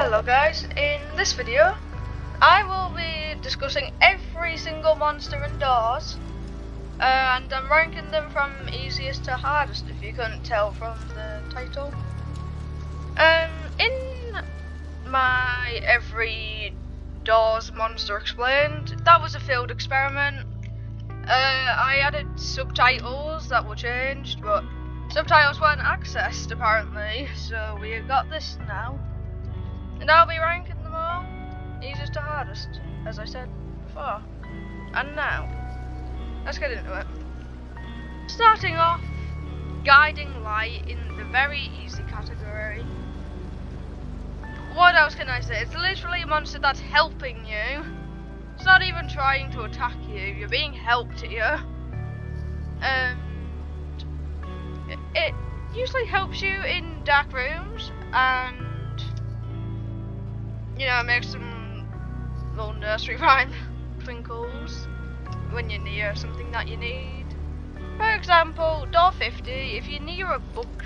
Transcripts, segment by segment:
Hello guys, in this video I will be discussing every single monster indoors and I'm ranking them from easiest to hardest if you couldn't tell from the title. In my every doors monster explained, that was a failed experiment. I added subtitles that were changed, but subtitles weren't accessed apparently, so we have got this now. And I'll be ranking them all, easiest to hardest, as I said before. And now, let's get into it. Starting off, Guiding Light in the very easy category. What else can I say? It's literally a monster that's helping you. It's not even trying to attack you, you're being helped here. It usually helps you in dark rooms and make some little nursery rhyme twinkles when you're near something that you need. For example, door 50, if you're near a book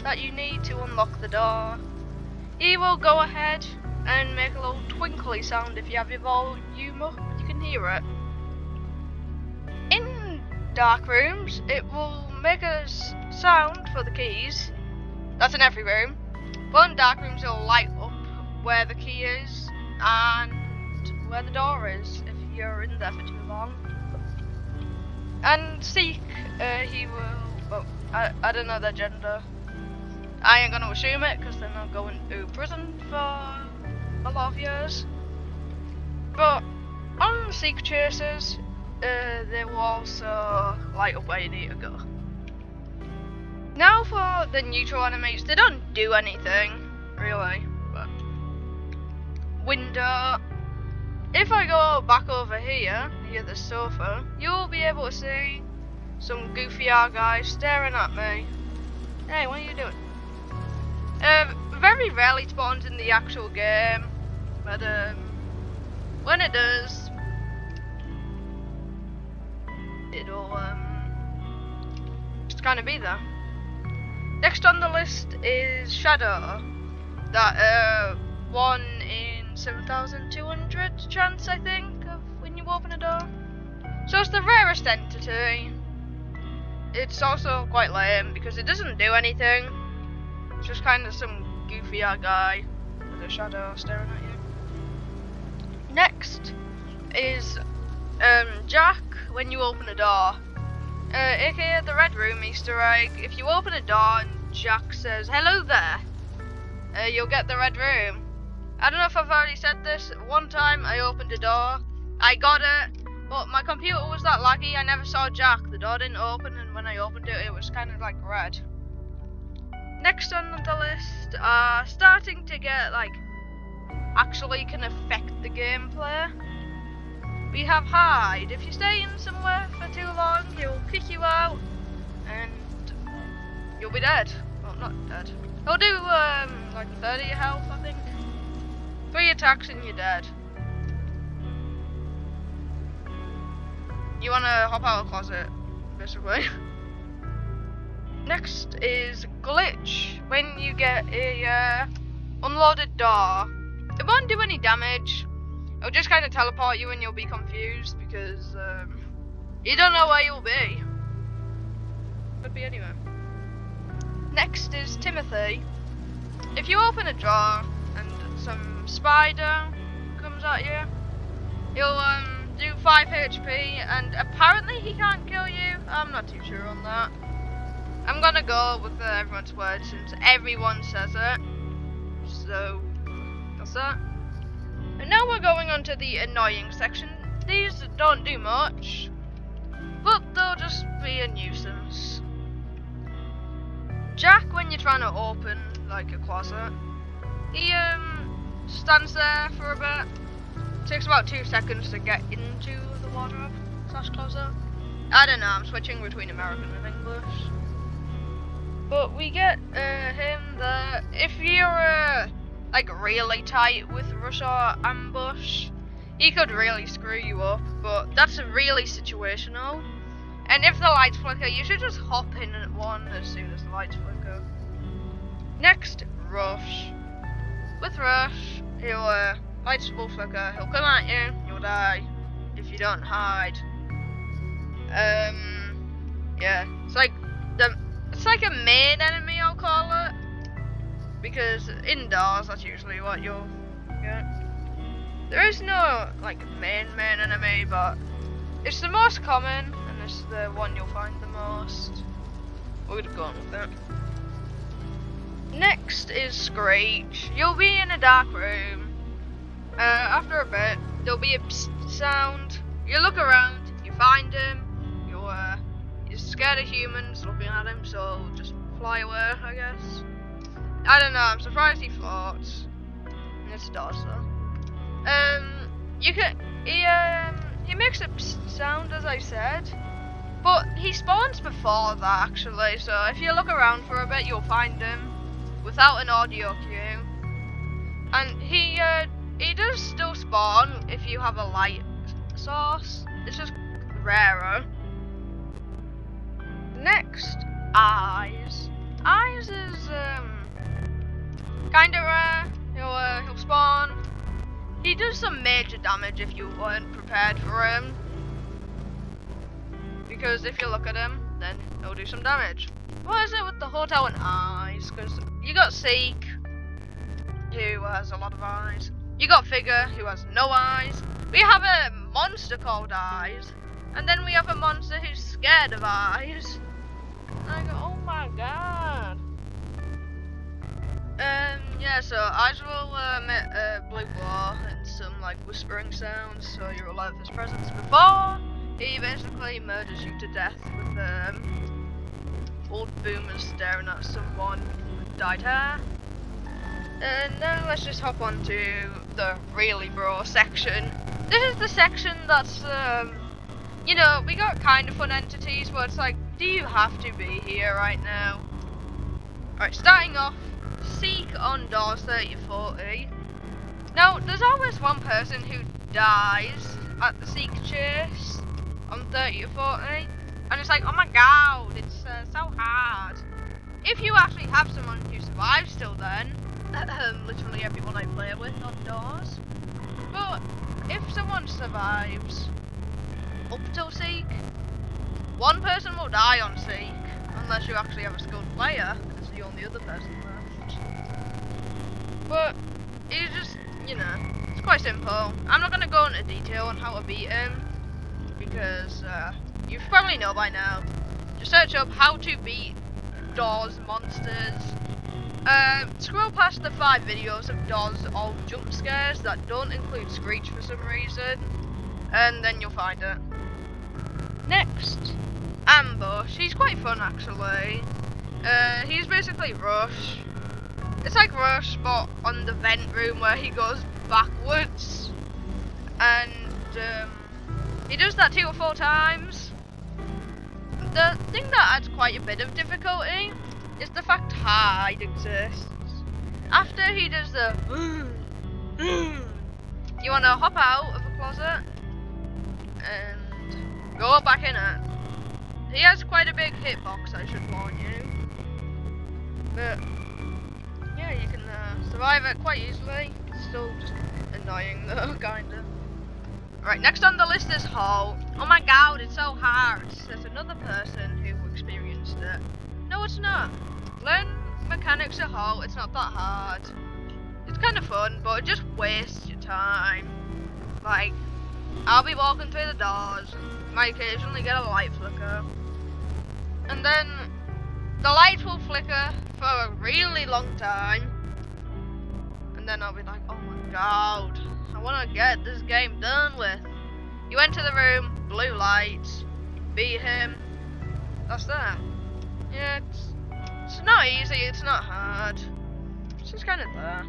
that you need to unlock the door, he will go ahead and make a little twinkly sound. If you have your volume up, you can hear it. In dark rooms, it will make a sound for the keys. That's in every room. But in dark rooms, it will light up where the key is and where the door is if you're in there for too long. And Seek, he will, I don't know their gender. I ain't gonna assume it because then they'll go into prison for a lot of years. But on Seek chasers, they will also light up where you need to go. Now for the neutral enemies, they don't do anything really. Window. If I go back over here, near the sofa, you'll be able to see some goofy guys staring at me. Hey, what are you doing? Very rarely spawns in the actual game, but when it does, it'll just kind of be there. Next on the list is Shadow. That one in 7,200 chance, I think, of when you open a door. So it's the rarest entity. It's also quite lame because it doesn't do anything. It's just kind of some goofy guy with a shadow staring at you. Next is Jack when you open a door. AKA the Red Room Easter egg. If you open a door and Jack says, "Hello there," you'll get the Red Room. I don't know if I've already said this. One time I opened a door, I got it, but my computer was that laggy I never saw Jack. The door didn't open, and when I opened it, it was kind of like red. Next on the list are starting to get actually can affect the gameplay. We have Hide. If you stay in somewhere for too long, he'll kick you out, and you'll be dead. Well, not dead. He'll do 30 health, I think. 3 attacks and you're dead. You wanna hop out of the closet, basically. Next is Glitch. When you get a unloaded door, it won't do any damage. It'll just kind of teleport you and you'll be confused because you don't know where you'll be. Could be anywhere. Next is Timothy. If you open a drawer and some spider comes at you, he'll do 5 HP and apparently he can't kill you. I'm not too sure on that. I'm gonna go with everyone's word since everyone says it. So that's that. And now we're going on to the annoying section. These don't do much, but they'll just be a nuisance. Jack, when you're trying to open a closet, he stands there for a bit. Takes about 2 seconds to get into the wardrobe / closet. I don't know, I'm switching between American and English. But we get him there. If you're really tight with rush or ambush, he could really screw you up, but that's really situational. And if the lights flicker, you should just hop in at one as soon as the lights flicker. Next, Rush. With Rush, he'll lights will flicker. He'll come at you. You'll die if you don't hide. Yeah, it's like a main enemy, I'll call it, because indoors that's usually what you'll get. There is no like main enemy, but it's the most common and it's the one you'll find the most. We're gonna go on with it. Next is Screech. You'll be in a dark room. After a bit, there'll be a psst sound. You look around, you find him. You're scared of humans looking at him, so just fly away, I guess. I don't know. I'm surprised he floats. It's does though. He makes a psst sound, as I said, but he spawns before that actually. So if you look around for a bit, you'll find him without an audio cue, and he does still spawn if you have a light source. It's just rarer. Next, Eyes. Eyes is kinda rare. He'll spawn. He does some major damage if you weren't prepared for him, because if you look at him, then he'll do some damage. What is it with the hotel and Eyes? Because you got Seek, who has a lot of eyes. You got Figure, who has no eyes. We have a monster called Eyes, and then we have a monster who's scared of eyes. And I go, oh my god. Yeah, so Eyes will emit a blue glow and some like whispering sounds, so you're alert of his presence before he basically murders you to death with old boomers staring at someone with dyed hair. And now let's just hop on to the really bro section. This is the section that's, you know, we got kind of fun entities, but it's like, do you have to be here right now? Alright, starting off, Seek on doors 30-40. Now, there's always one person who dies at the Seek chase on 30-40, and it's like, oh my god, it's so hard. If you actually have someone who survives still then, literally everyone I play with on doors, but if someone survives up till Seek, one person will die on Seek, unless you actually have a skilled player, because you're the other person left. But it's just, you know, it's quite simple. I'm not going to go into detail on how to beat him, because you probably know by now. Just search up how to beat Doors monsters. Scroll past the 5 videos of Doors all jump scares that don't include Screech for some reason, and then you'll find it. Next, Ambush. He's quite fun actually. He's basically Rush. It's like Rush, but on the vent room where he goes backwards, and he does that 2 or 4 times. The thing that adds quite a bit of difficulty is the fact Hide exists. After he does the you want to hop out of a closet and go back in it. He has quite a big hitbox, I should warn you. But yeah, you can survive it quite easily. It's still just annoying though, kinda. Right, next on the list is Halt. Oh my god, it's so hard. There's another person who experienced it. No, it's not. Learn mechanics of Halt, it's not that hard. It's kind of fun, but it just wastes your time. Like, I'll be walking through the doors, might occasionally get a light flicker, and then the light will flicker for a really long time, and then I'll be like, oh my god, I want to get this game done with. You enter the room, blue lights, beat him, that's that. Yeah, it's not easy, it's not hard, it's just kind of there.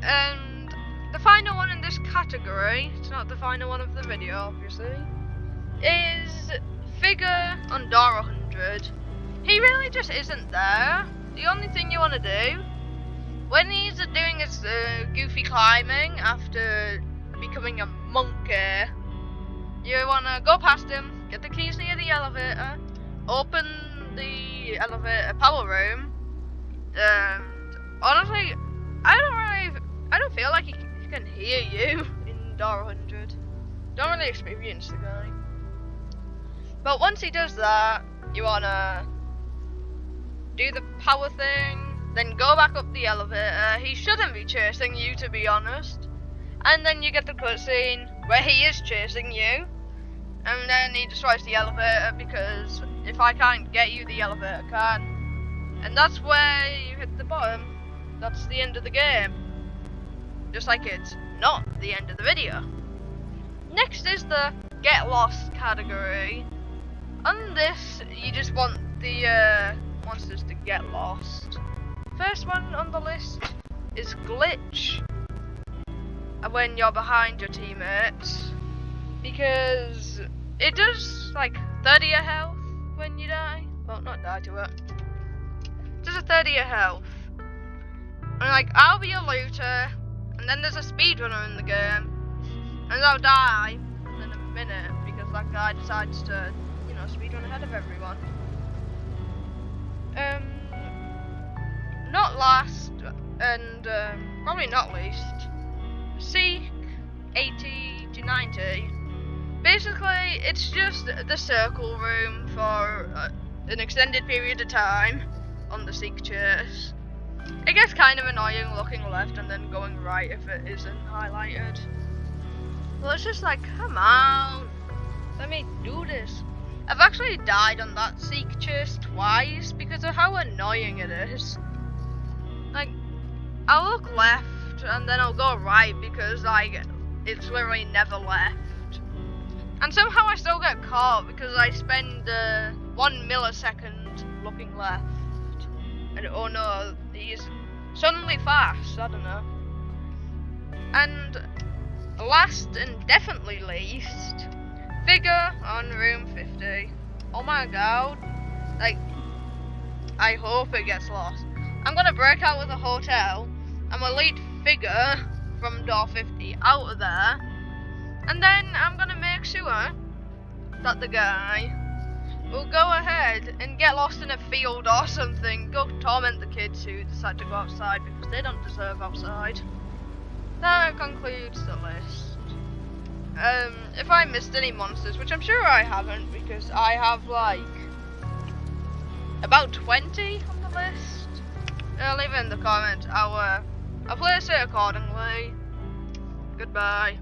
And the final one in this category, it's not the final one of the video obviously, is Figure on door 100. He really just isn't there. The only thing you want to do, when he's doing his goofy climbing after becoming a monkey, you want to go past him, get the keys near the elevator, open the elevator power room, and honestly, I don't feel like he can hear you in door 100. Don't really experience the guy. But once he does that, you wanna do the power thing, then go back up the elevator. He shouldn't be chasing you, to be honest. And then you get the cutscene where he is chasing you. And then he destroys the elevator, because if I can't get you, the elevator can. And that's where you hit the bottom. That's the end of the game. Just like it's not the end of the video. Next is the Get Lost category. On this, you just want the monsters to get lost. First one on the list is Glitch. When you're behind your teammates. Because it does like 30 of health when you die. Well, not die to it. Just a 30 of health. And like, I'll be a looter, and then there's a speedrunner in the game, and I'll die in a minute because that guy decides to, you know, speedrun ahead of everyone. Not last, and probably not least, Seek 80 to 90. Basically, it's just the circle room for an extended period of time on the Seek chase. It gets kind of annoying looking left and then going right if it isn't highlighted. Well, it's just like, come on, let me do this. I've actually died on that Seek chase twice because of how annoying it is. Like, I'll look left and then I'll go right because like it's literally never left. And somehow I still get caught because I spend 1 millisecond looking left. And oh no, he's suddenly fast, I don't know. And last and definitely least, Figure on room 50. Oh my god. Like, I hope it gets lost. I'm gonna break out of the hotel. I'm gonna lead Figure from door 50 out of there. And then I'm gonna make sure that the guy will go ahead and get lost in a field or something. Go torment the kids who decide to go outside because they don't deserve outside. That concludes the list. If I missed any monsters, which I'm sure I haven't because I have like about 20 on the list, leave it in the comments. I'll place it accordingly. Goodbye.